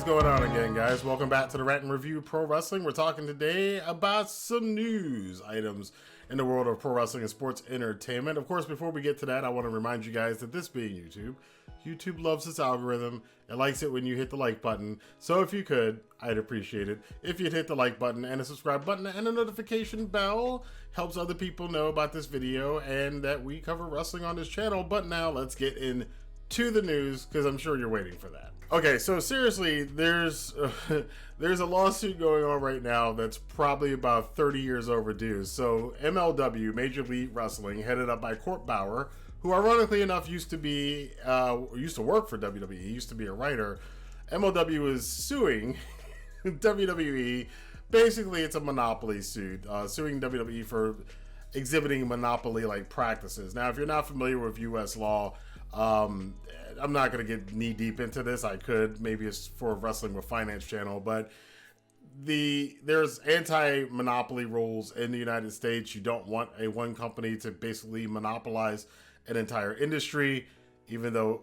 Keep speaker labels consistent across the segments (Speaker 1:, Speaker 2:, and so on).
Speaker 1: is going on again, guys? Welcome back to the Rantin Review Pro Wrestling. We're talking today about some news items in the world of pro wrestling and sports entertainment. Of course, before we get to that, I want to remind you guys that this being YouTube loves its algorithm. It likes it when you hit the like button. So if you could, I'd appreciate it if you'd hit the like button and the subscribe button and a notification bell. Helps other people know about this video and that we cover wrestling on this channel. But now let's get into the news, because I'm sure you're waiting for that. Okay, so seriously, there's a lawsuit going on right now that's probably about 30 years overdue. So MLW, Major League Wrestling, headed up by Court Bauer, who ironically enough used to work for WWE, used to be a writer. MLW is suing WWE. Basically, it's a monopoly suit, suing WWE for exhibiting monopoly-like practices. Now, if you're not familiar with U.S. law, I'm not going to get knee deep into this. I could, maybe it's for Wrestling with Finance channel, but there's anti-monopoly rules in the United States. You don't want one company to basically monopolize an entire industry, even though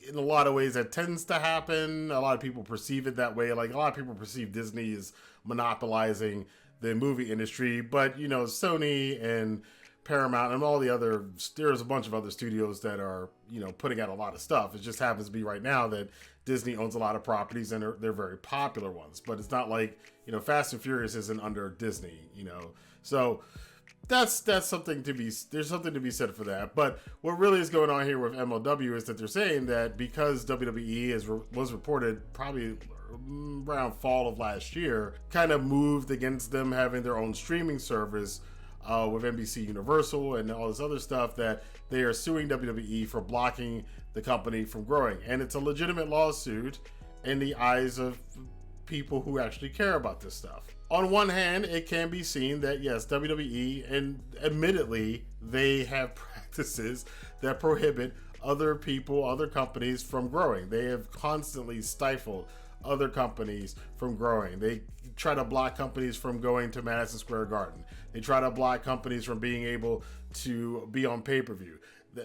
Speaker 1: in a lot of ways that tends to happen. A lot of people perceive it that way. Like, a lot of people perceive Disney as monopolizing the movie industry, but you know, Sony and Paramount and all the other, there's a bunch of other studios that are, you know, putting out a lot of stuff. It just happens to be right now that Disney owns a lot of properties and they're very popular ones, but it's not like, you know, Fast and Furious isn't under Disney, you know, so that's something to be, there's something to be said for that. But what really is going on here with MLW is that they're saying that because WWE was reported probably around fall of last year, kind of moved against them having their own streaming service with NBC Universal and all this other stuff, that they are suing WWE for blocking the company from growing. And it's a legitimate lawsuit in the eyes of people who actually care about this stuff. On one hand, it can be seen that yes, WWE, and admittedly, they have practices that prohibit other people, other companies from growing. They have constantly stifled other companies from growing. They try to block companies from going to Madison Square Garden. They try to block companies from being able to be on pay-per-view.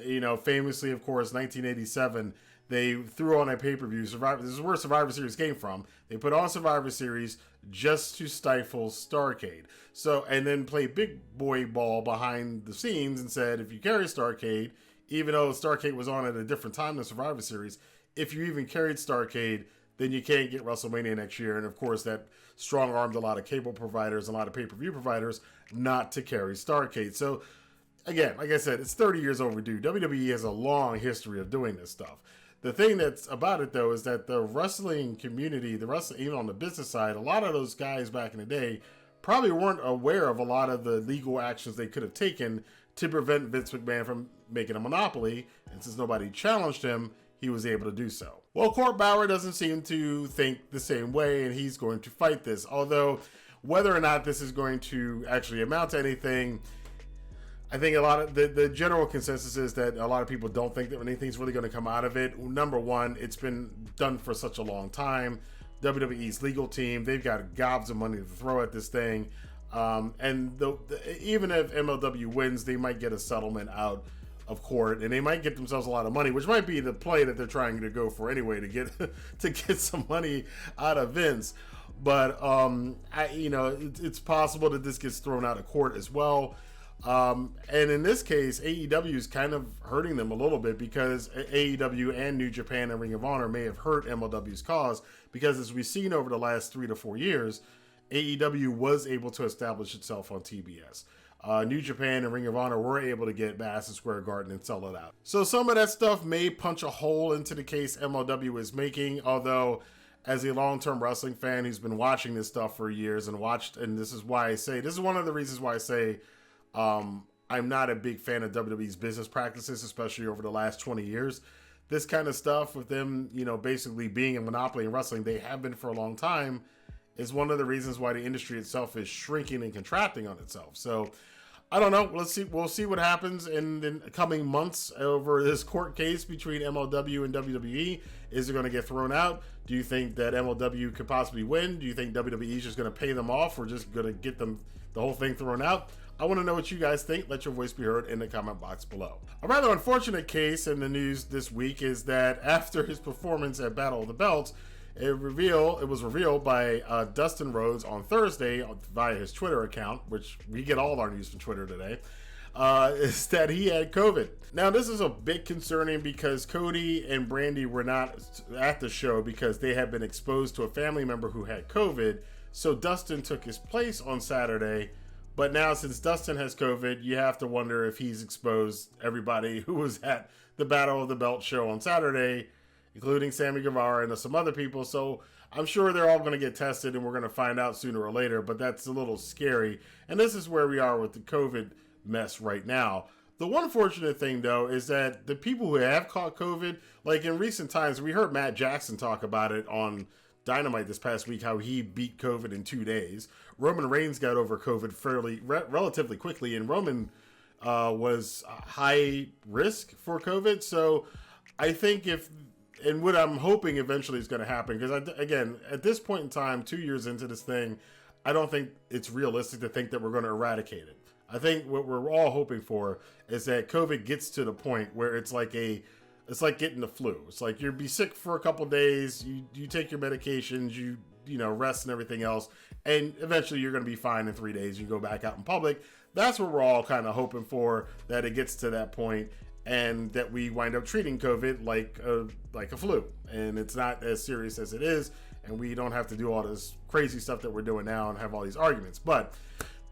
Speaker 1: You know, famously, of course, 1987, they threw on a pay-per-view. Survivor. This is where Survivor Series came from. They put on Survivor Series just to stifle Starrcade. So, and then played big boy ball behind the scenes and said, if you carry Starrcade, even though Starrcade was on at a different time than Survivor Series, if you even carried Starrcade, then you can't get WrestleMania next year. And of course, that strong-armed a lot of cable providers, a lot of pay-per-view providers not to carry Starrcade. So again, like I said, it's 30 years overdue. WWE has a long history of doing this stuff. The thing that's about it, though, is that the wrestling community, even on the business side, a lot of those guys back in the day probably weren't aware of a lot of the legal actions they could have taken to prevent Vince McMahon from making a monopoly. And since nobody challenged him, he was able to do so. Well, Court Bauer doesn't seem to think the same way, and he's going to fight this. Although, whether or not this is going to actually amount to anything, I think a lot of the general consensus is that a lot of people don't think that anything's really going to come out of it. Number one, it's been done for such a long time. WWE's legal team, they've got gobs of money to throw at this thing. And even if MLW wins, they might get a settlement out of court, and they might get themselves a lot of money, which might be the play that they're trying to go for anyway, to get some money out of Vince. But you know, it's possible that this gets thrown out of court as well. And in this case, AEW is kind of hurting them a little bit, because AEW and New Japan and Ring of Honor may have hurt MLW's cause, because as we've seen over the last 3 to 4 years, AEW was able to establish itself on TBS. New Japan and Ring of Honor were able to get Madison Square Garden and sell it out. So some of that stuff may punch a hole into the case MLW is making, although as a long-term wrestling fan who's been watching this stuff for years and this is one of the reasons why I say I'm not a big fan of WWE's business practices, especially over the last 20 years. This kind of stuff with them, you know, basically being a monopoly in wrestling, they have been for a long time, is one of the reasons why the industry itself is shrinking and contracting on itself. So I don't know. We'll see what happens in the coming months over this court case between MLW and WWE. Is it going to get thrown out? Do you think that MLW could possibly win? Do you think WWE is just going to pay them off, or just going to get them the whole thing thrown out? I want to know what you guys think. Let your voice be heard in the comment box below. A rather unfortunate case in the news this week is that after his performance at Battle of the Belts, It was revealed by Dustin Rhodes on Thursday via his Twitter account, which we get all our news from Twitter today, is that he had COVID. Now, this is a bit concerning because Cody and Brandy were not at the show because they had been exposed to a family member who had COVID. So Dustin took his place on Saturday. But now, since Dustin has COVID, you have to wonder if he's exposed everybody who was at the Battle of the Belt show on Saturday, including Sammy Guevara and some other people. So I'm sure they're all going to get tested and we're going to find out sooner or later, but that's a little scary. And this is where we are with the COVID mess right now. The one fortunate thing, though, is that the people who have caught COVID, like in recent times, we heard Matt Jackson talk about it on Dynamite this past week, how he beat COVID in 2 days. Roman Reigns got over COVID relatively quickly, and Roman was high risk for COVID. So I think and what I'm hoping eventually is going to happen, because again, at this point in time, 2 years into this thing, I don't think it's realistic to think that we're going to eradicate it. I think what we're all hoping for is that COVID gets to the point where it's like getting the flu. It's like you'll be sick for a couple days, you take your medications, you rest and everything else, and eventually you're going to be fine in 3 days. You go back out in public. That's what we're all kind of hoping for, that it gets to that point and that we wind up treating COVID like a flu, and it's not as serious as it is, and we don't have to do all this crazy stuff that we're doing now and have all these arguments. But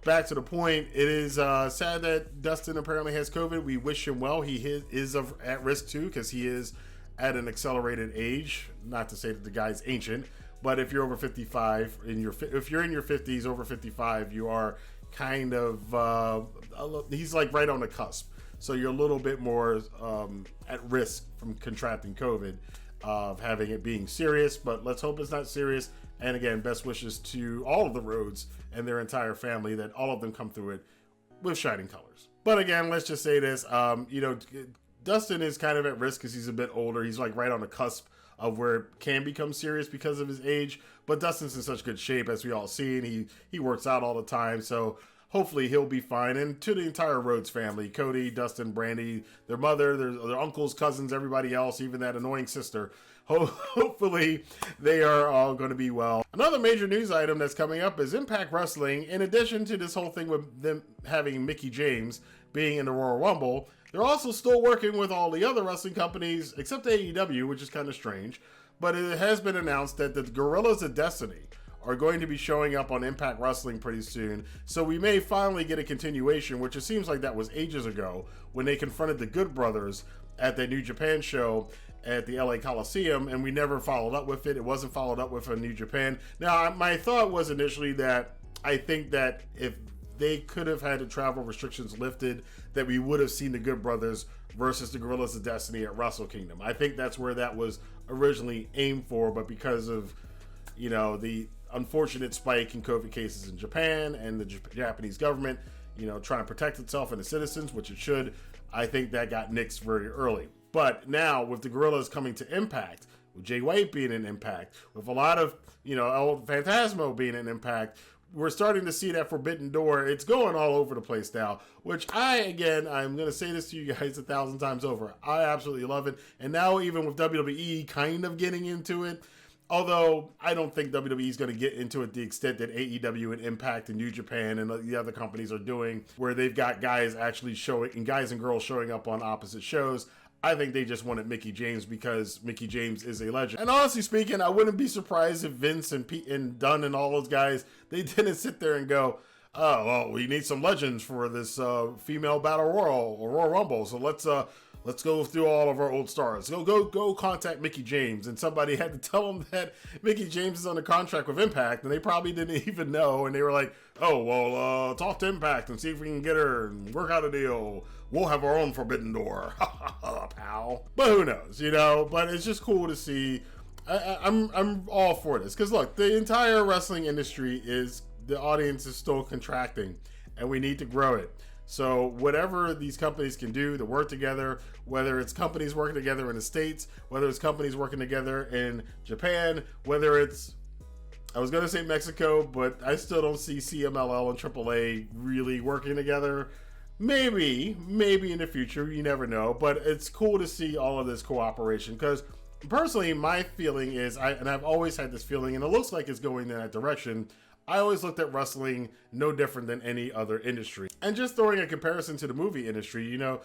Speaker 1: back to the point, it is sad that Dustin apparently has COVID. We wish him well. He is at risk too, because he is at an accelerated age. Not to say that the guy's ancient, but if you're over 55, if you're in your 50s, over 55, you are kind of he's like right on the cusp. So you're a little bit more at risk from contracting COVID, of having it being serious, but let's hope it's not serious. And again, best wishes to all of the Rhodes and their entire family, that all of them come through it with shining colors. But again, let's just say this, Dustin is kind of at risk because he's a bit older. He's like right on the cusp of where it can become serious because of his age, but Dustin's in such good shape, as we all see, and he works out all the time, so hopefully he'll be fine. And to the entire Rhodes family, Cody, Dustin, Brandy, their mother, their uncles, cousins, everybody else, even that annoying sister, hopefully they are all going to be well. Another major news item that's coming up is Impact Wrestling. In addition to this whole thing with them having Mickie James being in the Royal Rumble, they're also still working with all the other wrestling companies except AEW, which is kind of strange. But it has been announced that the Guerillas of Destiny are going to be showing up on Impact Wrestling pretty soon. So we may finally get a continuation, which it seems like that was ages ago when they confronted the Good Brothers at the New Japan show at the LA Coliseum, and we never followed up with it. It wasn't followed up with a New Japan. Now, my thought was initially that I think that if they could have had the travel restrictions lifted, that we would have seen the Good Brothers versus the Guerillas of Destiny at Wrestle Kingdom. I think that's where that was originally aimed for, but because of, the unfortunate spike in COVID cases in Japan and the Japanese government, trying to protect itself and its citizens, which it should, I think that got nixed very early. But now with the Guerillas coming to Impact, with Jay White being an Impact, with a lot of, El Phantasmo being an Impact, we're starting to see that forbidden door. It's going all over the place now, which I'm going to say this to you guys 1,000 times over. I absolutely love it. And now even with WWE kind of getting into it, although I don't think WWE is going to get into it the extent that AEW and Impact and New Japan and the other companies are doing, where they've got guys actually showing, and guys and girls showing up on opposite shows. I think they just wanted Mickie James because Mickie James is a legend. And honestly speaking, I wouldn't be surprised if Vince and Pete and Dunn and all those guys, they didn't sit there and go, oh, well, we need some legends for this female battle royal or Royal Rumble. So let's go through all of our old stars. Go contact Mickie James. And somebody had to tell them that Mickie James is under contract with Impact, and they probably didn't even know. And they were like, oh, well, talk to Impact and see if we can get her and work out a deal. We'll have our own forbidden door. Pal. But who knows, But it's just cool to see. I'm all for this. Because look, the entire wrestling industry the audience is still contracting, and we need to grow it. So whatever these companies can do to work together, whether it's companies working together in the States, whether it's companies working together in Japan, whether it's, I was going to say Mexico, but I still don't see CMLL and AAA really working together. Maybe in the future, you never know. But it's cool to see all of this cooperation, because personally, my feeling is, and I've always had this feeling, and it looks like it's going in that direction. I always looked at wrestling no different than any other industry. And just throwing a comparison to the movie industry, you know,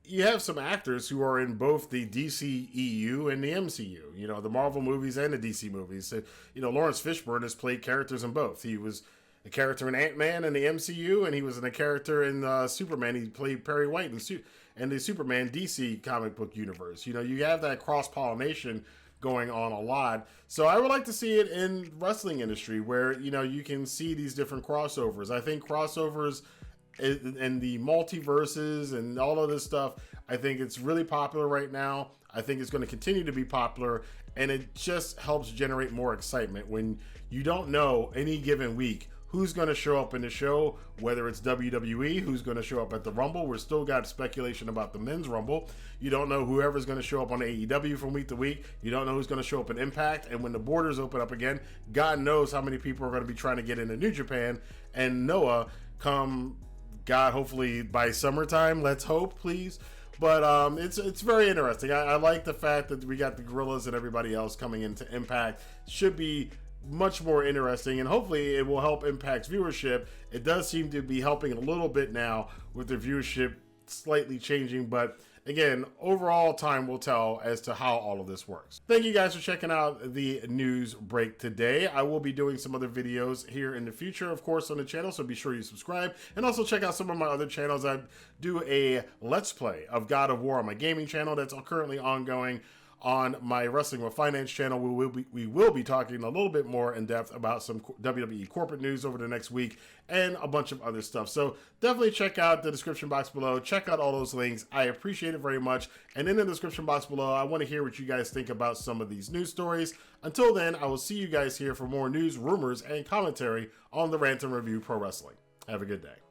Speaker 1: you have some actors who are in both the DCEU and the MCU, you know, the Marvel movies and the DC movies. So, you know, Lawrence Fishburne has played characters in both. He was a character in Ant-Man in the MCU, and he was in a character in Superman. He played Perry White in the Superman DC comic book universe. You know, you have that cross-pollination going on a lot. So I would like to see it in wrestling industry where, you know, you can see these different crossovers. I think crossovers and the multiverses and all of this stuff, I think it's really popular right now. I think it's going to continue to be popular, and it just helps generate more excitement when you don't know any given week who's going to show up in the show, whether it's WWE, who's going to show up at the Rumble. We're still got speculation about the Men's Rumble. You don't know whoever's going to show up on AEW from week to week. You don't know who's going to show up in Impact. And when the borders open up again, God knows how many people are going to be trying to get into New Japan and Noah come, God, hopefully by summertime. Let's hope, please. But it's very interesting. I like the fact that we got the Guerillas and everybody else coming into Impact. Should be much more interesting, and hopefully it will help Impact's viewership. It does seem to be helping a little bit now with their viewership slightly changing, but again, overall time will tell as to how all of this works. Thank you guys for checking out the news break today. I will be doing some other videos here in the future, of course, on the channel, so be sure you subscribe, and also check out some of my other channels. I do a Let's Play of God of War on my gaming channel that's currently ongoing. On my Wrestling with Finance channel, we will be talking a little bit more in depth about some WWE corporate news over the next week and a bunch of other stuff. So definitely check out the description box below. Check out all those links. I appreciate it very much. And in the description box below, I want to hear what you guys think about some of these news stories. Until then, I will see you guys here for more news, rumors, and commentary on the Rant and Review Pro Wrestling. Have a good day.